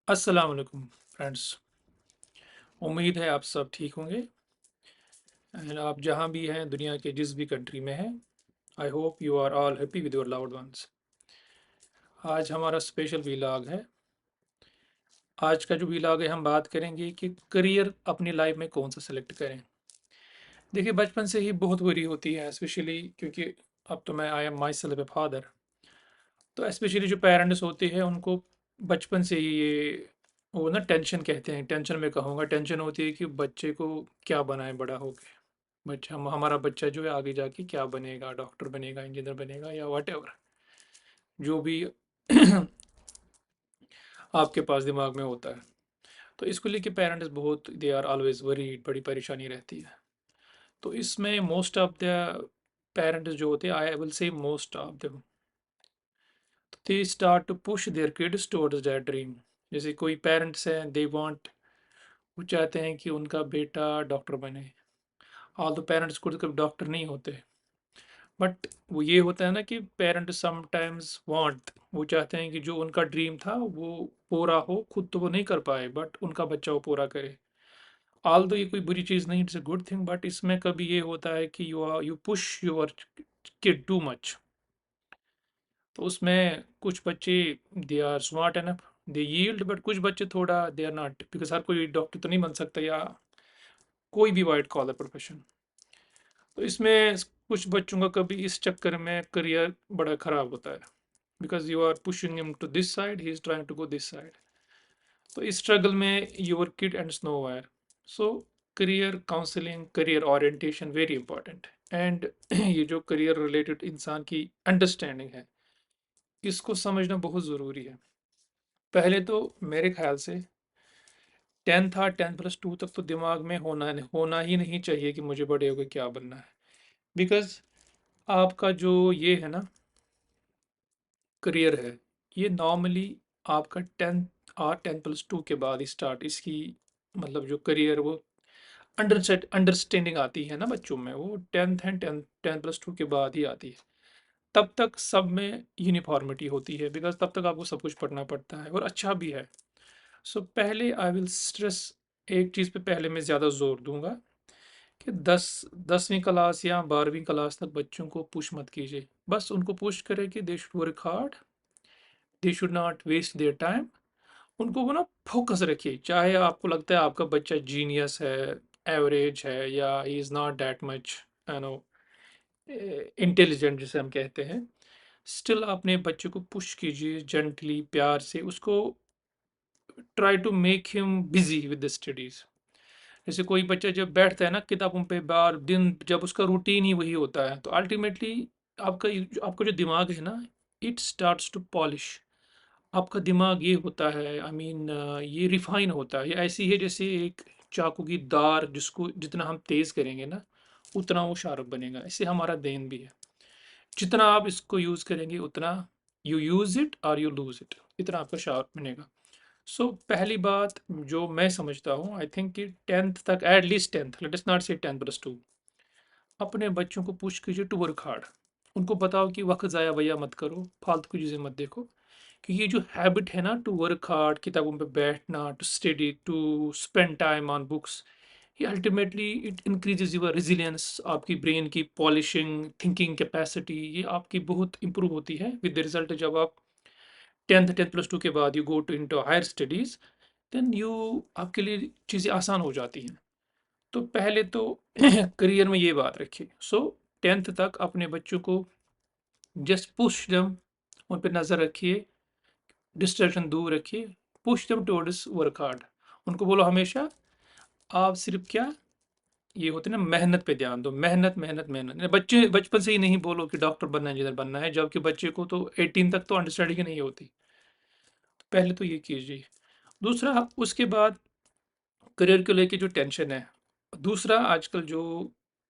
अस्सलाम वालेकुम फ्रेंड्स। उम्मीद है आप सब ठीक होंगे एंड आप जहां भी हैं दुनिया के जिस भी कंट्री में हैं। I hope you are all happy with your loved ones. आज हमारा स्पेशल वीलॉग है। आज का जो वीलॉग है हम बात करेंगे कि करियर अपनी लाइफ में कौन सा सेलेक्ट करें। देखिए बचपन से ही बहुत बुरी होती है स्पेशली क्योंकि अब तो मैं I am my self a father. तो स्पेशली जो पेरेंट्स होते हैं उनको बचपन से ही ये वो ना टेंशन कहते हैं, टेंशन में कहूँगा, टेंशन होती है कि बच्चे को क्या बनाए बड़ा होके। बच्चा हमारा बच्चा जो है आगे जाके क्या बनेगा, डॉक्टर बनेगा, इंजीनियर बनेगा या वट एवर जो भी आपके पास दिमाग में होता है। तो इसको लेके पेरेंट्स बहुत दे आर ऑलवेज वरीड, बड़ी परेशानी रहती है। तो इसमें मोस्ट ऑफ द पेरेंट्स जो होते हैं, I will say most of them, they start to push their kids towards that dream. जैसे कोई पेरेंट्स हैं, दे वांट, वो चाहते हैं कि उनका बेटा डॉक्टर बने। ऑल तो पेरेंट्स खुद कभी डॉक्टर नहीं होते, बट वो ये होता है ना कि पेरेंट समटाइम्स वांट, वो चाहते हैं कि जो उनका ड्रीम था वो पूरा हो। खुद तो वो नहीं कर पाए बट उनका बच्चा वो पूरा करे। ऑल दो ये कोई बुरी चीज़ नहीं, it's a good thing, but इसमें कभी ये होता है कि you push your kid too much. तो उसमें कुछ बच्चे they are smart enough, they yield, but कुछ बच्चे थोड़ा दे आर नॉट, बिकॉज हर कोई डॉक्टर तो नहीं बन सकता या कोई भी वाइट कॉलर प्रोफेशन। तो इसमें कुछ बच्चों का कभी इस चक्कर में करियर बड़ा खराब होता है, because you are pushing him to this side, he is trying to go this side. तो इस स्ट्रगल में your kid ends nowhere. So career counselling, career orientation very important. And ये जो करियर रिलेटेड इंसान की अंडरस्टैंडिंग है, इसको समझना बहुत ज़रूरी है। पहले तो मेरे ख्याल से 10 था, 10+2 तक तो दिमाग में होना ही नहीं चाहिए कि मुझे बड़े होकर क्या बनना है। बिकॉज आपका जो ये है ना करियर है, ये नॉर्मली आपका 10 और 10+2 के बाद ही स्टार्ट इसकी, मतलब जो करियर वो अंडरस्टैंडिंग आती है ना बच्चों में, वो 10 के बाद ही आती है। तब तक सब में यूनिफॉर्मिटी होती है, बिकॉज तब तक आपको सब कुछ पढ़ना पड़ता है और अच्छा भी है। सो पहले आई विल स्ट्रेस, एक चीज़ पे पहले मैं ज़्यादा जोर दूंगा कि 10वीं क्लास या 12वीं क्लास तक बच्चों को पुश मत कीजिए। बस उनको पुश करें कि they should work hard, they should not waste their time. उनको वो ना फोकस रखिए, चाहे आपको लगता है आपका बच्चा जीनियस है, एवरेज है, या he is not that much you know intelligent जिसे हम कहते हैं। स्टिल अपने बच्चे को पुश कीजिए जेंटली, प्यार से उसको, try to make him busy with the studies. जैसे कोई बच्चा जब बैठता है ना किताबों पे बार दिन, जब उसका रूटीन ही वही होता है, तो अल्टीमेटली आपका जो दिमाग है ना, इट स्टार्ट्स टू पॉलिश। आपका दिमाग ये होता है, आई मीन ये रिफाइन होता है। ये ऐसी है जैसे एक चाकू की धार, जिसको जितना हम तेज करेंगे ना उतना वो शार्प बनेगा। ऐसे हमारा ब्रेन भी है, जितना आप इसको यूज करेंगे उतना, यू यूज इट और यू लूज इट, इतना आपका शार्प बनेगा। सो पहली बात जो मैं समझता हूँ, आई थिंक कि 10th तक, at least 10th, let us not से 10+2, अपने बच्चों को पुश कीजिए टू वर्क हार्ड। उनको बताओ कि वक्त ज़ाया भैया मत करो, फालतू की चीज़ें मत देखो। कि ये जो हैबिट है ना टू वर्क हार्ड, किताबों पे बैठना, to study, to spend time on books, ये ultimately it increases your resilience, आपकी ब्रेन की पॉलिशिंग, थिंकिंग कैपेसिटी, ये आपकी बहुत इंप्रूव होती है विद द रिजल्ट। जब आप 10th 10+2 के बाद you go to into higher studies, then you, आपके लिए चीज़ें आसान हो जाती हैं। तो पहले तो करियर में ये बात रखिए। सो 10th तक अपने बच्चों को जस्ट पुश देम, उन पर नज़र रखिए, डिस्ट्रैक्शन दूर रखिए, push them towards work hard. उनको बोलो हमेशा, आप सिर्फ क्या, ये होते हैं ना, मेहनत पे ध्यान दो, मेहनत मेहनत मेहनत। बच्चे बचपन से ही नहीं बोलो कि डॉक्टर बनना है, इंजीनियर बनना है, जबकि बच्चे को तो 18 तक तो अंडरस्टैंडिंग ही नहीं होती। तो पहले तो ये कीजिए। दूसरा, उसके बाद करियर को लेके जो टेंशन है, दूसरा आजकल जो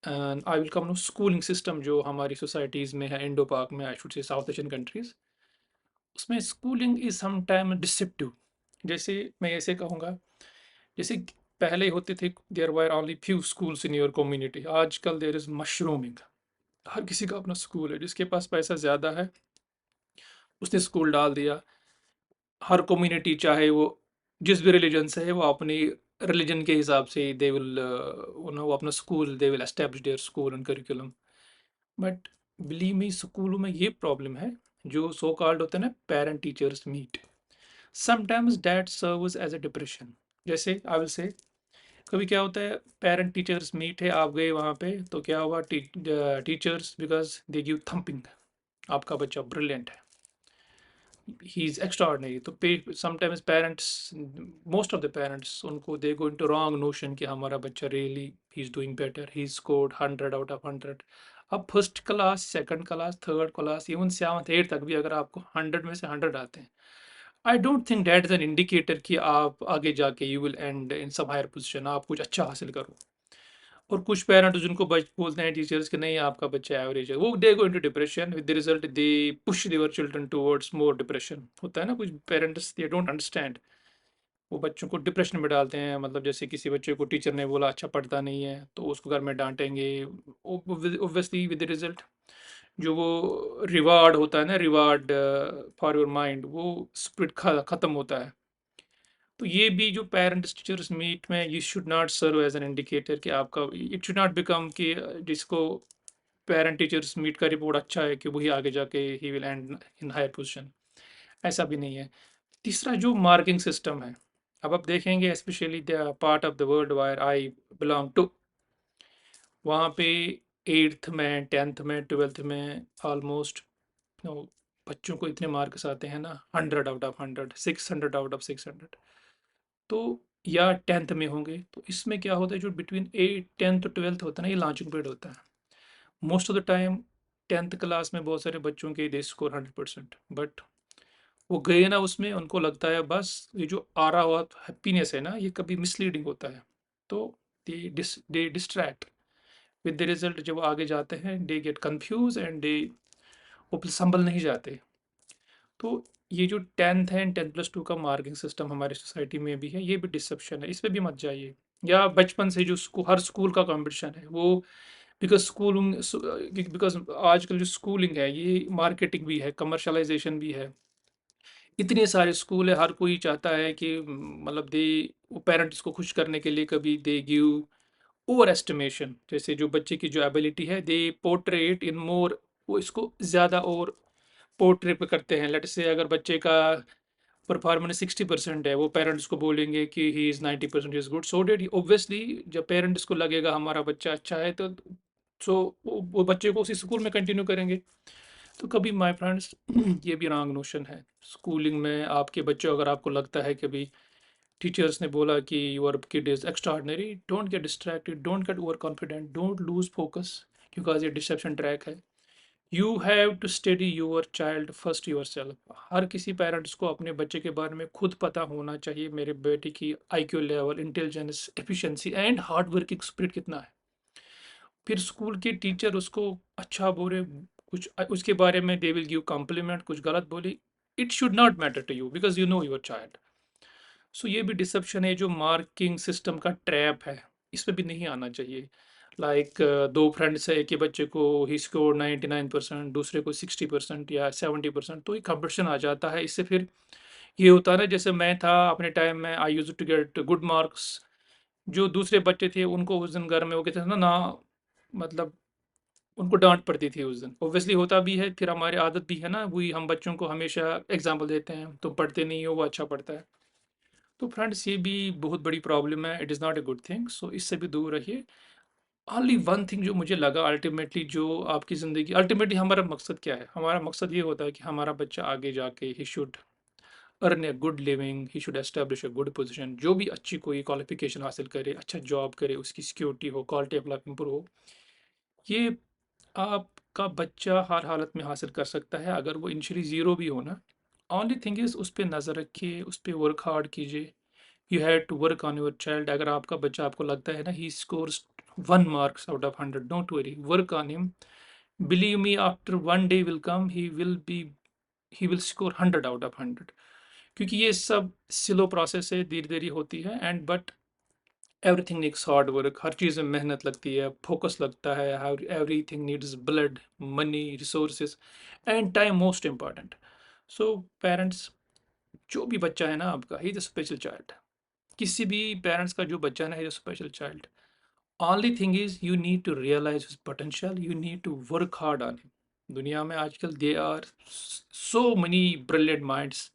I will come no schooling system जो हमारी सोसाइटीज़ में है, इंडो पाक में, I should say South Asian countries, उसमें schooling is some time deceptive. जैसे मैं ऐसे कहूँगा, जैसे पहले होते थे there were only few schools in your community, आजकल देयर इज मशरूमिंग। हर किसी का अपना स्कूल है, जिसके पास पैसा ज़्यादा है उसने स्कूल डाल दिया। हर कम्युनिटी, चाहे वो जिस भी रिलीजन से है वो अपनी रिलीजन के हिसाब से दे विल वो अपना school they will establish their school and curriculum. But believe me, स्कूलों में ये प्रॉब्लम है, जो सो कॉल्ड होता है ना parent teachers meet, sometimes that serves as a depression. जैसे आई विल से, कभी क्या होता है, पेरेंट टीचर्स मीट है, आप गए वहाँ पे तो क्या हुआ, teachers because they give thumping, आपका बच्चा ब्रिलियंट है, ही इज एक्स्ट्राऑर्डिनरी, तो पे sometimes parents, most of the parents, उनको they go into wrong notion कि हमारा बच्चा really he is doing better, he scored 100 out of 100। अब first class, second class, third class, even seventh eight तक भी अगर आपको 100 में से 100 आते हैं, I don't think that is an indicator कि आप आगे जाके you will end in some higher position, आप कुछ अच्छा हासिल करो। और कुछ पेरेंट्स जिनको बच बोलते हैं टीचर्स कि नहीं आपका बच्चा एवरेज है, वो they go into depression, with the result they push their children towards more depression. होता है ना, कुछ पेरेंट्स दे डोंट अंडरस्टैंड, वो बच्चों को डिप्रेशन में डालते हैं। मतलब जैसे किसी बच्चे को टीचर ने बोला अच्छा पढ़ता नहीं है तो उसको घर में डांटेंगे, ऑब्वियसली विद द रिजल्ट जो वो रिवार्ड होता है ना, रिवार्ड फॉर योर माइंड, वो स्पिरिट खत्म होता है। तो ये भी जो पेरेंट्स टीचर्स मीट में, ये should not serve as an indicator कि आपका, इट शुड नॉट बिकम कि जिसको पेरेंट टीचर्स मीट का रिपोर्ट अच्छा है कि वही आगे जाके he will end in higher position. ऐसा भी नहीं है। तीसरा जो मार्किंग सिस्टम है, अब आप देखेंगे specially the part of the world where I belong to, वहाँ पे एट्थ में, टेंथ में, ट्वेल्थ में ऑलमोस्ट बच्चों को इतने मार्क्स आते हैं ना, 100 आउट ऑफ 100, 600 आउट ऑफ 600। तो या टेंथ में होंगे, तो इसमें क्या होता है, जो बिटवीन एट टेंथ और ट्वेल्थ होता है ना, ये लॉन्चिंग पीरियड होता है। Most of the time tenth class में बहुत सारे बच्चों के दे स्कोर 100%, बट वो गए ना, उसमें उनको लगता है बस ये जो आ रहा हुआ हैप्पीनेस है ना, ये कभी मिसलीडिंग होता है। तो दे डिस्ट्रैक्ट, विद द रिजल्ट जब वो आगे जाते हैं they get confuse and they, वो फिर संभल नहीं जाते। तो ये जो टेंथ है, 10+2 का मार्किंग सिस्टम हमारी सोसाइटी में भी है, ये भी डिसेप्शन है, इस पे भी मत जाइए। या बचपन से जो हर स्कूल का कंपटीशन है वो, बिकॉज स्कूलिंग, बिकॉज आजकल जो स्कूलिंग है ये मार्केटिंग भी है, कमर्शलाइजेशन भी है। इतने सारे स्कूल है, हर कोई चाहता है कि मतलब दे, वो पेरेंट्स को खुश करने के लिए कभी दे गिव ओवर एस्टिमेशन, जैसे जो बच्चे की जो एबिलिटी है दे पोर्ट्रेट इन मोर, वो इसको ज़्यादा और पोर्ट्रेट करते हैं। लेट से अगर बच्चे का परफॉर्मेंस 60% है, वो पेरेंट्स को बोलेंगे कि he is 90% is good, so that obviously जब पेरेंट्स को लगेगा हमारा बच्चा अच्छा है, तो सो वो बच्चे को उसी स्कूल में कंटिन्यू करेंगे। तो कभी माय फ्रेंड्स ये भी रॉन्ग नोशन है स्कूलिंग में। आपके बच्चों, अगर आपको लगता है कि भाई टीचर्स ने बोला कि your kid is extraordinary, don't get distracted, don't get over confident, don't lose focus, because ये डिसेप्शन ट्रैक है। You have to study your child first yourself. हर किसी पेरेंट्स को अपने बच्चे के बारे में खुद पता होना चाहिए, मेरे बेटे की IQ level, intelligence, efficiency and hard working spirit कितना है। फिर स्कूल के टीचर उसको अच्छा बोले, कुछ उसके बारे में दे विल गिव कॉम्प्लीमेंट, कुछ गलत बोली, it should not matter to you because you know your child. So ये भी डिसेप्शन है, जो मार्किंग सिस्टम का ट्रैप है, इस पे भी नहीं आना चाहिए। लाइक दो फ्रेंड्स है, एक ही बच्चे को ही स्कोर 99%, दूसरे को 60% या 70%, तो एक कंपटीशन आ जाता है। इससे फिर ये होता है ना, जैसे मैं था अपने टाइम में, I used to get good marks, जो दूसरे बच्चे थे उनको उस दिन घर में वो कहते थे ना ना, मतलब उनको डांट पड़ती थी उस दिन। ऑब्वियसली होता भी है, फिर हमारी आदत भी है ना, वही हम बच्चों को हमेशा एग्जाम्पल देते हैं, तुम पढ़ते नहीं हो, वो अच्छा पढ़ता है। तो फ्रेंड्स ये भी बहुत बड़ी प्रॉब्लम है, it is not a good thing, so इससे भी दूर रहिए। ओनली वन थिंग जो मुझे लगा अल्टीमेटली, जो आपकी ज़िंदगी, अल्टीमेटली हमारा मकसद क्या है, हमारा मकसद ये होता है कि हमारा बच्चा आगे जाके he should earn a good living, he should establish a good position, जो भी अच्छी कोई क्वालिफिकेशन हासिल करे, अच्छा जॉब करे, उसकी सिक्योरिटी हो, क्वालिटी ऑफ लाइफ इंप्रूव हो। ये आपका बच्चा हर हालत में हासिल कर सकता है, अगर वो इनिशियली ज़ीरो भी हो ना। ओनली थिंग इज़ उस पर नज़र रखिए, उस पर वर्क हार्ड कीजिए। You have to work on your child. अगर आपका बच्चा, आपको लगता है ना he scores 1 marks out of 100, don't worry, work on him. Believe me, after one day will come, he will score 100 out of 100। क्योंकि ये सब स्लो प्रोसेस है, धीरे धीरे होती है, and but everything needs hard work. हर चीज़ में मेहनत लगती है, फोकस लगता है, everything needs blood, money, resources and time, most important. So parents, जो भी बच्चा है ना आपका, he is a special child. किसी भी पेरेंट्स का जो बच्चा है ना, he is a special child. Only thing is you need to realise his potential, you need to work hard on him. दुनिया में आजकल they are so many brilliant minds,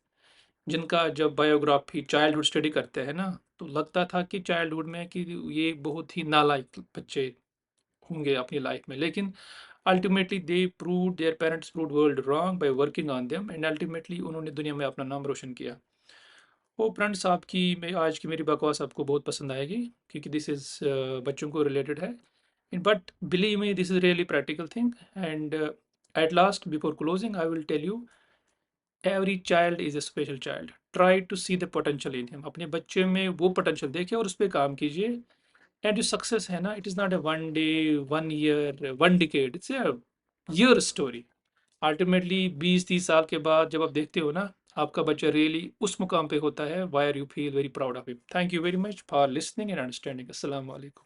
जिनका जब बायोग्राफी चाइल्डहुड स्टडी करते हैं ना, तो लगता था कि चाइल्डहुड में कि ये बहुत ही नालायक बच्चे होंगे अपनी लाइफ में, लेकिन ultimately they prove their parents prove world wrong by working on them, and ultimately उन्होंने दुनिया में अपना नाम रोशन किया। वो फ्रेंड्स, आपकी मैं आज की मेरी बकवास आपको बहुत पसंद आएगी, क्योंकि दिस इज़ बच्चों को रिलेटेड है, but believe me this is really practical thing. And at last before closing I will tell you, every child is a special child. Try to see the potential in him. अपने बच्चे में वो potential देखिए और उस पर काम कीजिए। एंड जो सक्सेस है ना, it is not A one day, one year, one decade, it's a year story. Ultimately 20-30 साल के बाद जब आप देखते हो ना, आपका बच्चा रियली उस मुकाम पे होता है wire you feel very proud of him. Thank you very much for listening and understanding. अस्सलाम वालेकुम।